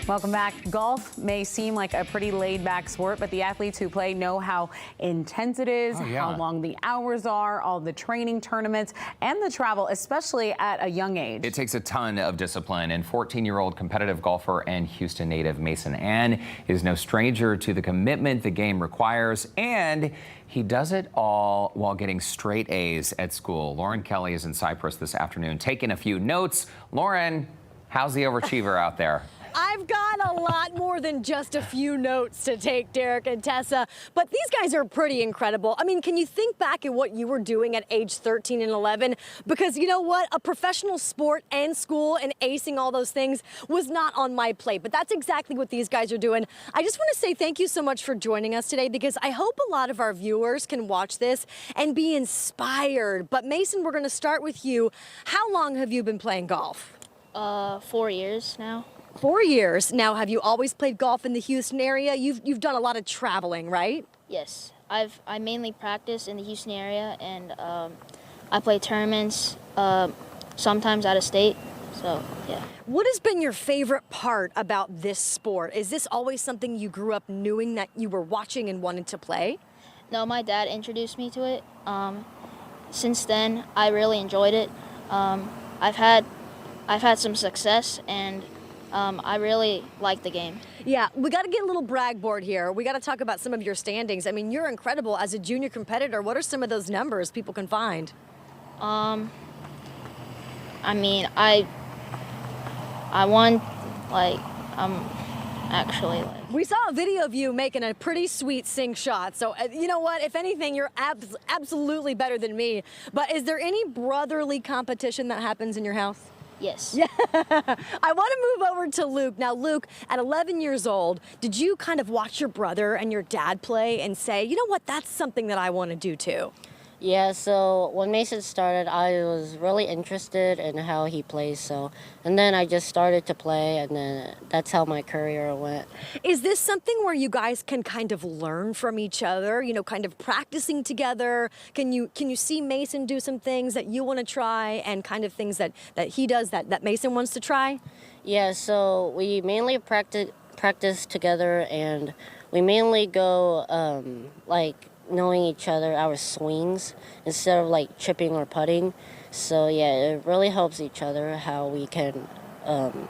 Welcome back. Golf may seem like a pretty laid-back sport, but the athletes who play know how intense it is, how long the hours are, all the training tournaments, and the travel, especially at a young age. It takes a ton of discipline, and 14-year-old competitive golfer and Houston native Mason Ann is no stranger to the commitment the game requires, and he does it all while getting straight A's at school. Lauren Kelly is in Cypress this afternoon taking a few notes. Lauren, how's the overachiever out there? I've got a lot more than just a few notes to take, Derek and Tessa, but these guys are pretty incredible. I mean, can you think back at what you were doing at age 13 and 11? Because you know what? A professional sport and school and acing all those things was not on my plate, but that's exactly what these guys are doing. I just want to say thank you so much for joining us today, because I hope a lot of our viewers can watch this and be inspired. But Mason, we're going to start with you. How long have you been playing golf? 4 years now. 4 years. Now, have you always played golf in the Houston area? You've done a lot of traveling, right? Yes, I mainly practice in the Houston area, and I play tournaments, sometimes out of state. So yeah. What has been your favorite part about this sport? Is this always something you grew up knowing that you were watching and wanted to play? No, my dad introduced me to it. Since then, I really enjoyed it. I've had some success, and I really like the game. Yeah, we got to get a little brag board here. We got to talk about some of your standings. I mean, you're incredible as a junior competitor. What are some of those numbers people can find? I mean, I won, like, actually, like... We saw a video of you making a pretty sweet sink shot. So, you know what? If anything, you're absolutely better than me. But is there any brotherly competition that happens in your house? Yes. Yeah. I want to move over to Luke. Now, Luke, at 11 years old, did you kind of watch your brother and your dad play and say, you know what, that's something that I want to do too? Yeah, so when Mason started, I was really interested in how he plays, and then I just started to play, and then that's how my career went. Is this something where you guys can kind of learn from each other, you know, kind of practicing together? Can you see Mason do some things that you want to try, and kind of things that he does that Mason wants to try? Yeah, so we mainly practice together, and we mainly go knowing each other, our swings, instead of like chipping or putting. So yeah, it really helps each other how we can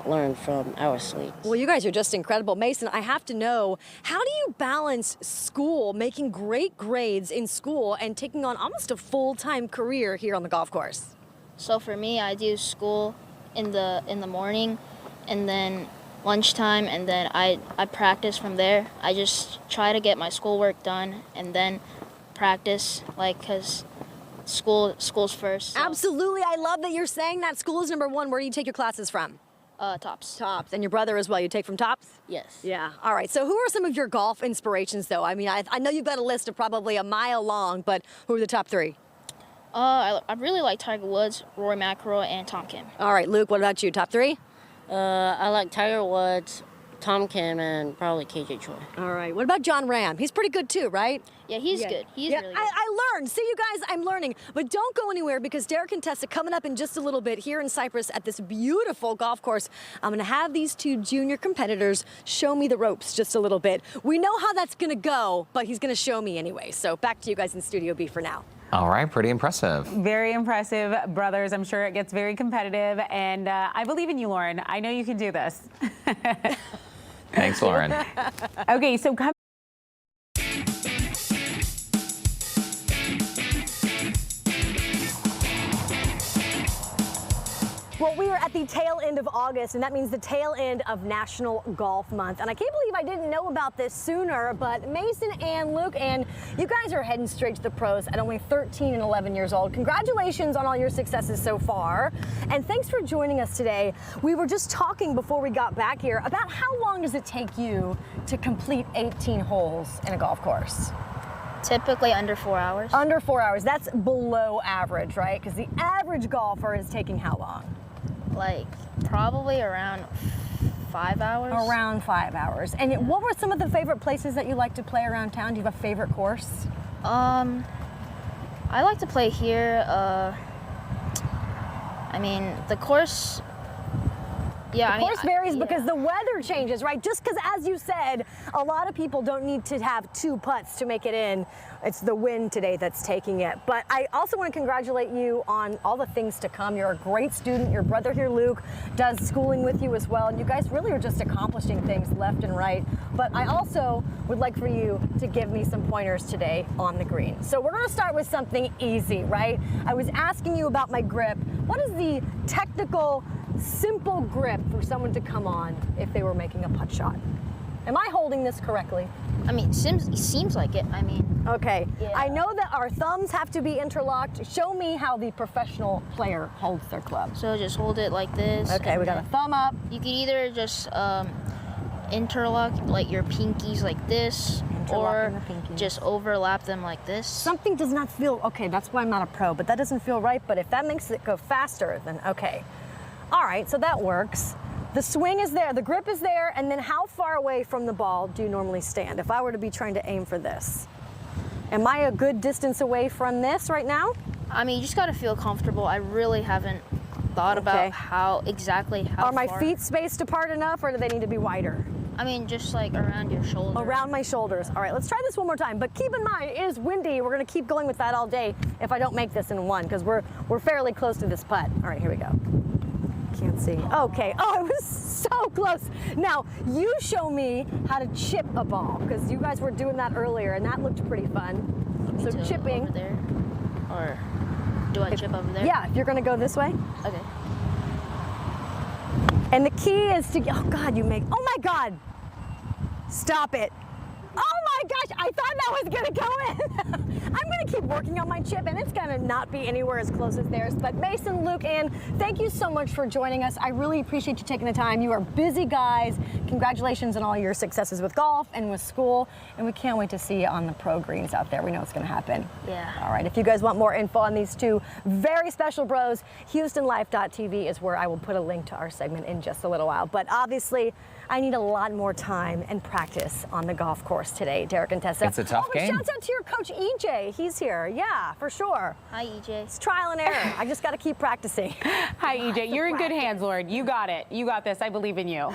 learn from our swings. Well, you guys are just incredible. Mason, I have to know, how do you balance school, making great grades in school, and taking on almost a full-time career here on the golf course? So for me, I do school in the morning, and then lunchtime, and then I practice from there. I just try to get my schoolwork done and then practice, like, because school's first. So. Absolutely. I love that you're saying that. School is number one. Where do you take your classes from? Tops. Tops. And your brother as well, you take from Tops? Yes. Yeah. All right. So who are some of your golf inspirations, though? I mean, I know you've got a list of probably a mile long, but who are the top three? I really like Tiger Woods, Rory McIlroy, and Tom Kim. All right, Luke, what about you? Top three? I like Tiger Woods, Tom Kim, and probably KJ Choi. All right. What about John Ram? He's pretty good too, right? Yeah, he's good. He's really good. I learned. See, you guys, I'm learning. But don't go anywhere, because Derek and Tessa coming up in just a little bit here in Cypress at this beautiful golf course. I'm going to have these two junior competitors show me the ropes just a little bit. We know how that's going to go, but he's going to show me anyway. So back to you guys in Studio B for now. All right, pretty impressive. Very impressive, brothers. I'm sure it gets very competitive, and I believe in you, Lauren. I know you can do this. Thanks, Lauren. Okay, so come. Well, we are at the tail end of August, and that means the tail end of National Golf Month. And I can't believe I didn't know about this sooner, but Mason and Luke, and you guys are heading straight to the pros at only 13 and 11 years old. Congratulations on all your successes so far. And thanks for joining us today. We were just talking before we got back here about how long does it take you to complete 18 holes in a golf course? Typically under 4 hours. Under 4 hours. That's below average, right? Because the average golfer is taking how long? Like, probably around 5 hours. Around 5 hours. And what were some of the favorite places that you like to play around town? Do you have a favorite course? I like to play here. I mean, the course Yeah, The course varies yeah. because the weather changes, right? Just because, as you said, a lot of people don't need to have 2 putts to make it in. It's the wind today that's taking it. But I also want to congratulate you on all the things to come. You're a great student. Your brother here, Luke, does schooling with you as well. And you guys really are just accomplishing things left and right. But I also would like for you to give me some pointers today on the green. So we're going to start with something easy, right? I was asking you about my grip. What is the technical, simple grip for someone to come on if they were making a putt shot? Am I holding this correctly? I mean, it seems like it. I mean, Okay. Yeah. I know that our thumbs have to be interlocked. Show me how the professional player holds their club. so just hold it like this. Okay, and we got a then thumb up. You could either just interlock like your pinkies like this, Interlocking or the pinkies. just overlap them like this. Something does not feel, okay, that's why I'm not a pro, but that doesn't feel right. But if that makes it go faster, then okay. All right, so that works. The swing is there, the grip is there, and then how far away from the ball do you normally stand? If I were to be trying to aim for this, am I a good distance away from this right now? I mean, you just gotta feel comfortable. I really haven't thought Okay. about how Are my far. feet spaced apart enough, or do they need to be wider? I mean, just like around your shoulder. Around my shoulders. All right, let's try this one more time. But keep in mind, it is windy. We're gonna keep going with that all day if I don't make this in one, because we're fairly close to this putt. All right, here we go. Can't see. Okay. Oh, it was so close. Now, you show me how to chip a ball, because you guys were doing that earlier, and that looked pretty fun. So to chipping. over there, or do I chip over there? Yeah, if you're gonna go this way. Okay. And the key is to, oh God, oh my God. Stop it. Oh my gosh, I thought that was gonna go in. I'm gonna keep working on my chip, and it's gonna not be anywhere as close as theirs. But Mason, Luke, Ann, thank you so much for joining us. I really appreciate you taking the time. You are busy guys. Congratulations on all your successes with golf and with school. And we can't wait to see you on the pro greens out there. We know it's gonna happen. Yeah. All right, if you guys want more info on these two very special bros, HoustonLife.tv is where I will put a link to our segment in just a little while. But obviously, I need a lot more time and practice on the golf course today, Derek and Tessa. It's a tough but game. Shouts out to your coach, EJ. He's here. Yeah, for sure. Hi, EJ. It's trial and error. I just got to keep practicing. Hi, EJ. You're in good hands, Lord. You got it. You got this. I believe in you.